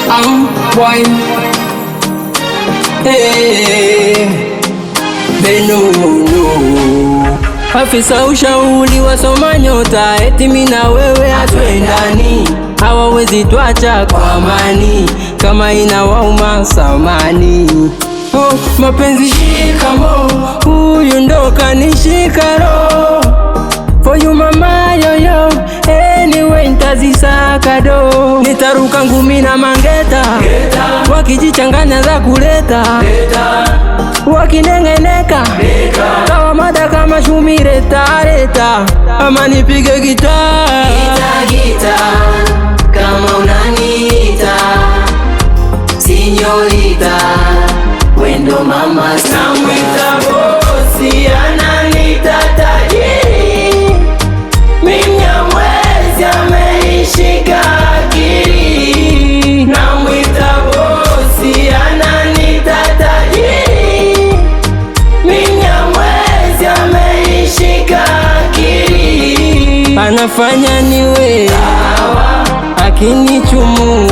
Boy, hey, Benunu. Afisa ushauri wasoma nyota, eti mimi na wewe hatuendani, hawawezi tuacha kwa amani, kama inawauma samani. Oh, mapenzi shikamo, huyu ndo kanishika roho. For you mama yoyo, anyway ntazisaka do. Nitaruka ngumi na mangeta, wakijichanganya za kuleta, wakinengeneka kawa mada kama shumireta reta, ama nipige gitaa kama unaniita sinyorita, wendo mama namwita bosi, ananita tajiri, Mnyamwezi ameishika akili. Namwita bosi, ananita tajiri, Mnyamwezi ameishika akili. Anafanya niwe akinichumu